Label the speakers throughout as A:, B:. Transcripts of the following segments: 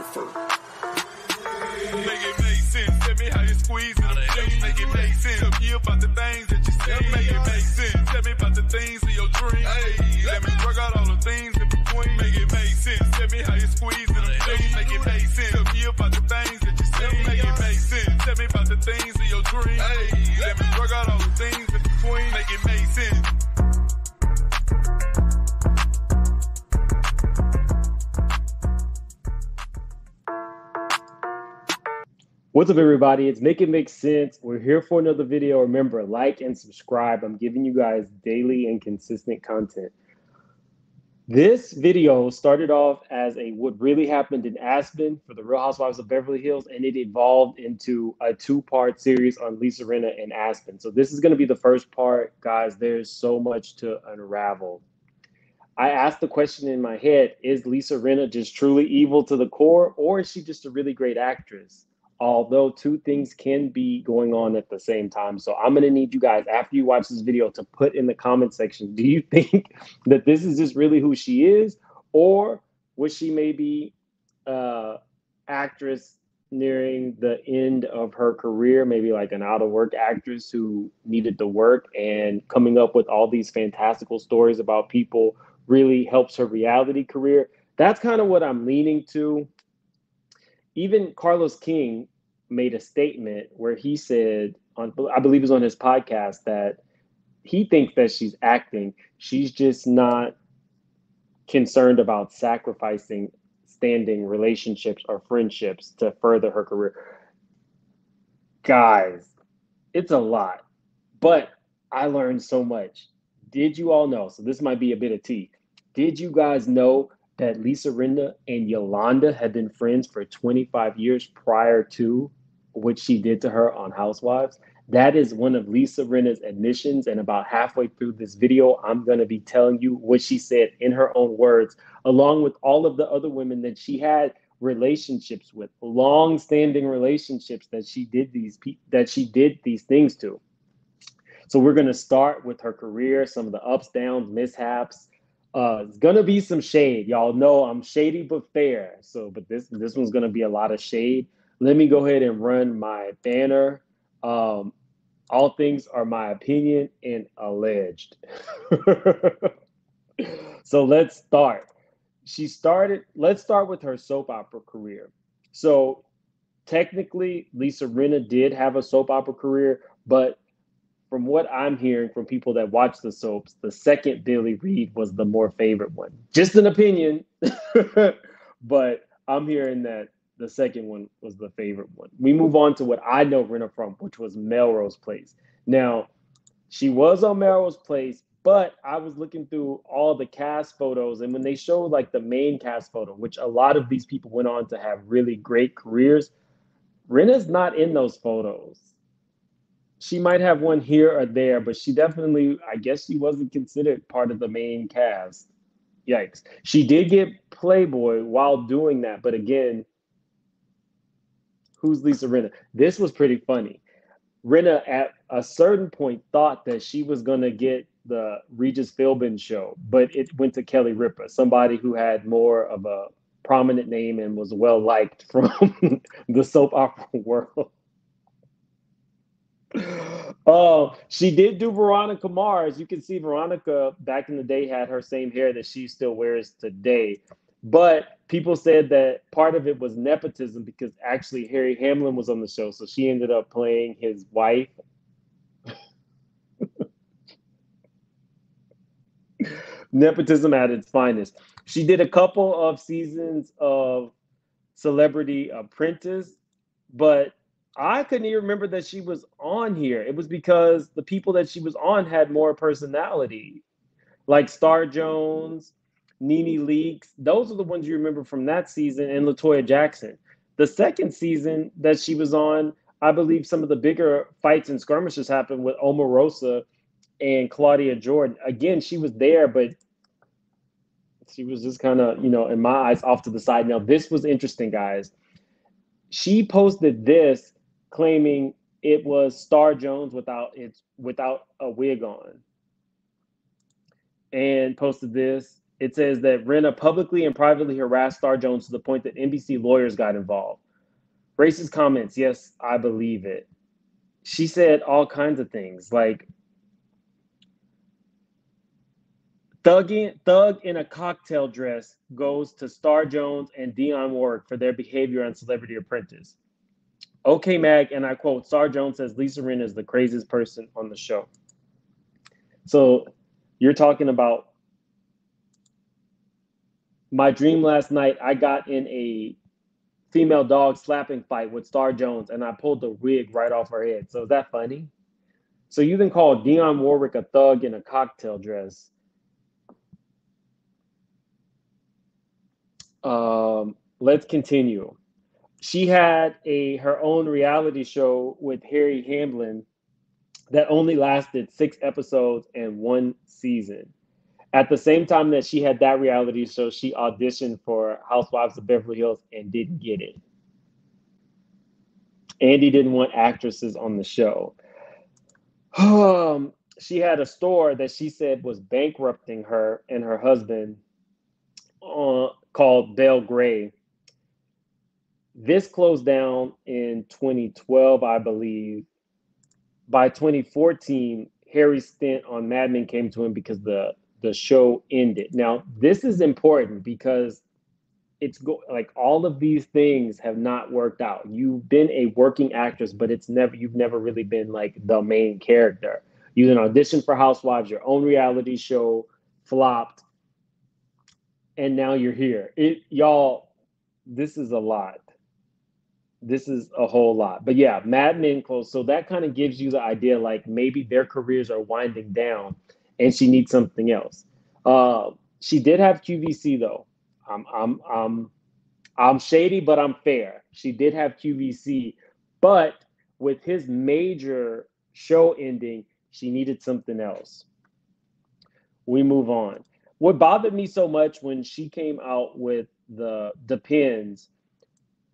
A: Make it make sense. Tell me how you squeeze it. Make it make sense. Tell me about the things that you say. Make it make sense. Tell me about the things of your dreams. Hey, let me work out all the things in between. Make it make sense. Tell me how you squeeze it. Make it make sense. Tell me about the things that you say. Make it make sense. Tell me about the things of your dreams. Hey, let me work out all the things in between. Make it make sense.
B: What's up, everybody? It's Make It Make Sense. We're here for another video. Remember, like and subscribe. I'm giving you guys daily and consistent content. This video started off as a what really happened in Aspen for the Real Housewives of Beverly Hills, and it evolved into a two-part series on Lisa Rinna and Aspen. So this is going to be the first part, guys. There's so much to unravel. I asked the question in my head, is Lisa Rinna just truly evil to the core, or is she just a really great actress? Although two things can be going on at the same time. So I'm going to need you guys, after you watch this video, to put in the comment section, do you think that this is just really who she is? Or was she maybe actress nearing the end of her career, maybe like an out-of-work actress who needed the work, and coming up with all these fantastical stories about people really helps her reality career? That's kind of what I'm leaning to. Even Carlos King made a statement where he said, I believe it was on his podcast, that he thinks that she's acting. She's just not concerned about sacrificing standing relationships or friendships to further her career. Guys, it's a lot, but I learned so much. Did you all know? So this might be a bit of tea. Did you guys know that Lisa Rinna and Yolanda had been friends for 25 years prior to what she did to her on Housewives? That is one of Lisa Rinna's admissions, and about halfway through this video, I'm going to be telling you what she said in her own words, along with all of the other women that she had relationships with, long-standing relationships that she did these things to. So we're going to start with her career, some of the ups, downs, mishaps. It's gonna be some shade. Y'all know I'm shady but fair. But this one's gonna be a lot of shade. Let me go ahead and run my banner. All things are my opinion and alleged. So let's start. Let's start with her soap opera career. So technically, Lisa Rinna did have a soap opera career, but from what I'm hearing from people that watch the soaps, the second Billy Reed was the more favorite one. Just an opinion, but I'm hearing that the second one was the favorite one. We move on to what I know Rinna from, which was Melrose Place. Now, she was on Melrose Place, but I was looking through all the cast photos, and when they showed like the main cast photo, which a lot of these people went on to have really great careers, Rinna's not in those photos. She might have one here or there, but she definitely, I guess she wasn't considered part of the main cast. Yikes. She did get Playboy while doing that, but again, who's Lisa Rinna? This was pretty funny. Rinna, at a certain point, thought that she was going to get the Regis Philbin show, but it went to Kelly Ripa, somebody who had more of a prominent name and was well-liked from the soap opera world. Oh, she did do Veronica Mars. You can see Veronica back in the day had her same hair that she still wears today. But people said that part of it was nepotism because actually Harry Hamlin was on the show. So she ended up playing his wife. Nepotism at its finest. She did a couple of seasons of Celebrity Apprentice, but I couldn't even remember that she was on here. It was because the people that she was on had more personality, like Star Jones, Nene Leakes. Those are the ones you remember from that season, and LaToya Jackson. The second season that she was on, I believe some of the bigger fights and skirmishes happened with Omarosa and Claudia Jordan. Again, she was there, but she was just kind of, in my eyes, off to the side. Now, this was interesting, guys. She posted this claiming it was Star Jones without a wig on, and posted this It says that Rinna publicly and privately harassed Star Jones to the point that NBC lawyers got involved. Racist comments. Yes, I believe it. She said all kinds of things like thug in a cocktail dress goes to Star Jones and Dionne Warwick for their behavior on Celebrity Apprentice. Okay, Mag, and I quote, Star Jones says Lisa Rinna is the craziest person on the show. So you're talking about my dream last night. I got in a female dog slapping fight with Star Jones and I pulled the wig right off her head. So is that funny? So you then call Dionne Warwick a thug in a cocktail dress. Let's continue. She had her own reality show with Harry Hamlin that only lasted 6 episodes and 1 season. At the same time that she had that reality show, she auditioned for Housewives of Beverly Hills and didn't get it. Andy didn't want actresses on the show. She had a store that she said was bankrupting her and her husband called Belle Gray. This closed down in 2012, I believe. By 2014, Harry's stint on Mad Men came to him because the show ended. Now, this is important because like all of these things have not worked out. You've been a working actress, but you've never really been like the main character. You then auditioned for Housewives, your own reality show flopped, and now you're here. Y'all, this is a lot. This is a whole lot. But yeah, Mad Men closed. So that kind of gives you the idea like maybe their careers are winding down and she needs something else. She did have QVC though. I'm shady, but I'm fair. She did have QVC, but with his major show ending, she needed something else. We move on. What bothered me so much when she came out with the Depends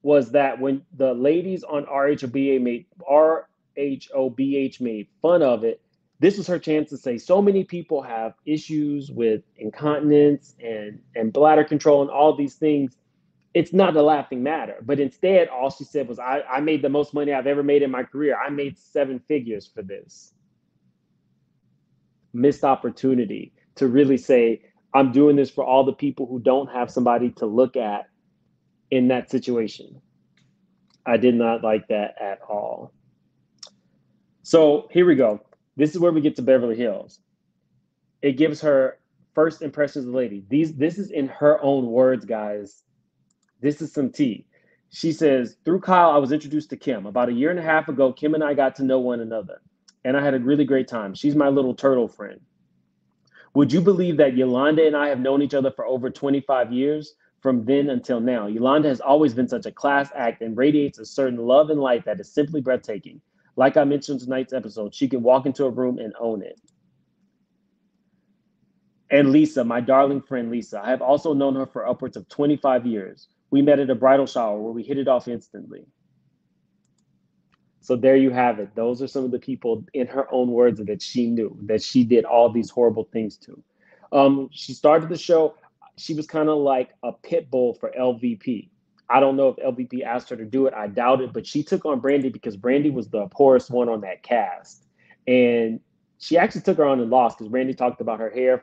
B: was that when the ladies on RHOBH made fun of it, this was her chance to say so many people have issues with incontinence and bladder control and all these things. It's not a laughing matter. But instead, all she said was, I made the most money I've ever made in my career. I made 7 figures for this. Missed opportunity to really say, I'm doing this for all the people who don't have somebody to look at in that situation. I did not like that at all. So here we go. This is where we get to Beverly Hills. It gives her first impressions of the lady. This is in her own words, guys. This is some tea. She says, through Kyle, I was introduced to Kim. About a year and a half ago, Kim and I got to know one another. And I had a really great time. She's my little turtle friend. Would you believe that Yolanda and I have known each other for over 25 years? From then until now, Yolanda has always been such a class act and radiates a certain love and light that is simply breathtaking. Like I mentioned in tonight's episode, she can walk into a room and own it. And Lisa, my darling friend Lisa, I have also known her for upwards of 25 years. We met at a bridal shower where we hit it off instantly. So there you have it. Those are some of the people in her own words that she knew, that she did all these horrible things to. She started the show. She was kind of like a pit bull for LVP. I don't know if LVP asked her to do it. I doubt it, but she took on Brandy because Brandy was the poorest one on that cast. And she actually took her on and lost because Brandy talked about her hair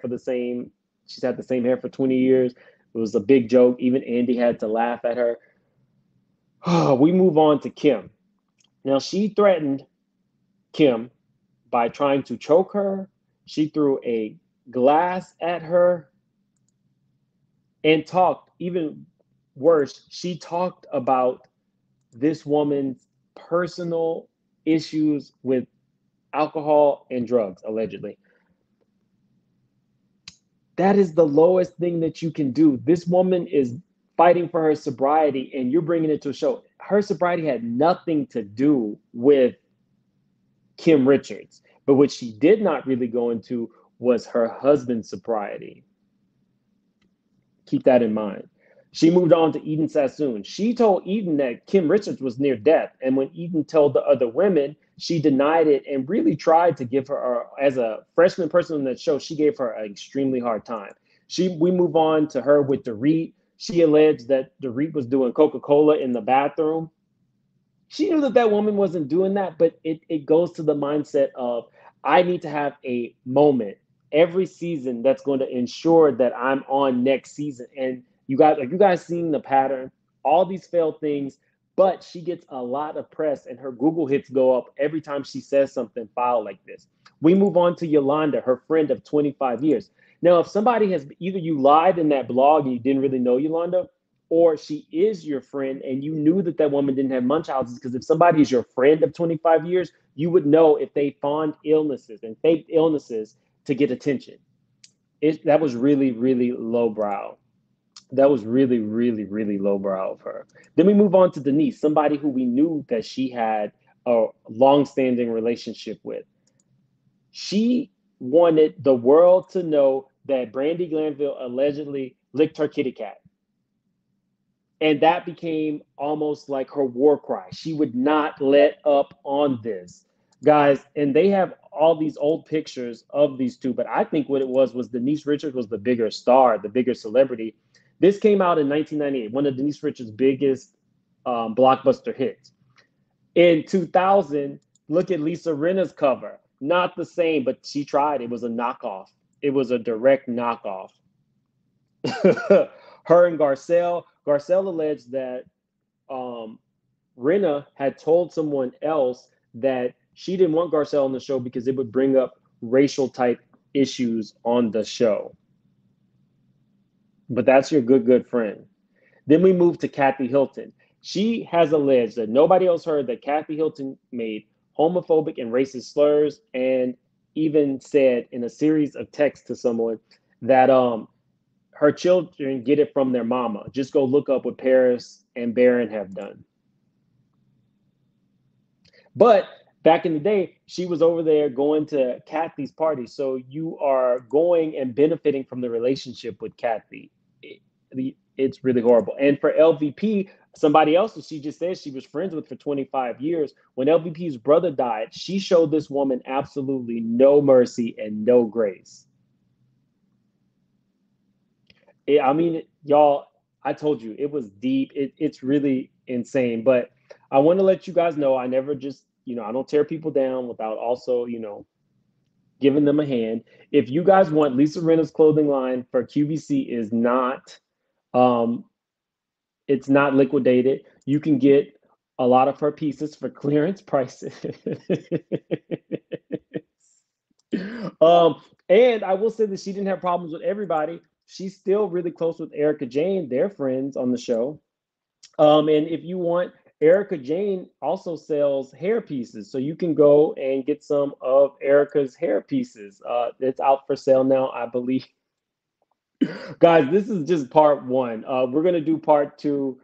B: she's had the same hair for 20 years. It was a big joke. Even Andy had to laugh at her. We move on to Kim. Now, she threatened Kim by trying to choke her. She threw a glass at her. And talked, even worse, she talked about this woman's personal issues with alcohol and drugs, allegedly. That is the lowest thing that you can do. This woman is fighting for her sobriety, and you're bringing it to a show. Her sobriety had nothing to do with Kim Richards. But what she did not really go into was her husband's sobriety. Keep that in mind. She moved on to Eden Sassoon. She told Eden that Kim Richards was near death. And when Eden told the other women, she denied it and really tried to give her, as a freshman person on that show, she gave her an extremely hard time. We move on to her with Dorit. She alleged that Dorit was doing Coca-Cola in the bathroom. She knew that that woman wasn't doing that, but it goes to the mindset of, I need to have a moment every season that's going to ensure that I'm on next season. And you guys seen the pattern, all these failed things, but she gets a lot of press and her Google hits go up every time she says something foul like this. We move on to Yolanda, her friend of 25 years. Now, if somebody has, either you lied in that blog and you didn't really know Yolanda, or she is your friend and you knew that that woman didn't have Munchausen's, because if somebody is your friend of 25 years, you would know if they fawned illnesses and faked illnesses to get attention. That was really, really lowbrow. That was really, really, really lowbrow of her. Then we move on to Denise, somebody who we knew that she had a long-standing relationship with. She wanted the world to know that Brandy Glanville allegedly licked her kitty cat. And that became almost like her war cry. She would not let up on this, guys. And they have all these old pictures of these two. But I think what it was Denise Richards was the bigger star, the bigger celebrity. This came out in 1998, one of Denise Richards' biggest blockbuster hits. In 2000, look at Lisa Rinna's cover. Not the same, but she tried. It was a knockoff. It was a direct knockoff. Her and Garcelle alleged that Rinna had told someone else that she didn't want Garcelle on the show because it would bring up racial type issues on the show. But that's your good friend. Then we move to Kathy Hilton. She has alleged that nobody else heard that Kathy Hilton made homophobic and racist slurs, and even said in a series of texts to someone that her children get it from their mama. Just go look up what Paris and Barron have done. But back in the day, she was over there going to Kathy's party. So you are going and benefiting from the relationship with Kathy. It's really horrible. And for LVP, somebody else that she just said she was friends with for 25 years, when LVP's brother died, she showed this woman absolutely no mercy and no grace. I mean, y'all, I told you, it was deep. It's really insane. But I want to let you guys know, I never just, I don't tear people down without also, giving them a hand. If you guys want, Lisa Rinna's clothing line for QVC is not, it's not liquidated. You can get a lot of her pieces for clearance prices. And I will say that she didn't have problems with everybody. She's still really close with Erica Jane. They're friends on the show. And if you want, Erica Jane also sells hair pieces. So you can go and get some of Erica's hair pieces. It's out for sale now, I believe. Guys, this is just part one. We're going to do part two.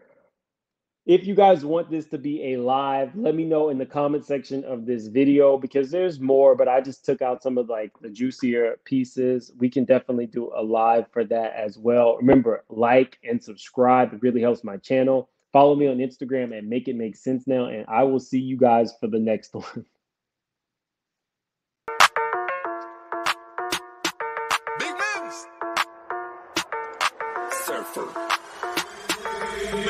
B: If you guys want this to be a live, let me know in the comment section of this video, because there's more, but I just took out some of like the juicier pieces. We can definitely do a live for that as well. Remember, like and subscribe. It really helps my channel. Follow me on Instagram and Make It Make Sense Now, and I will see you guys for the next one.
A: Big moves. Surfer.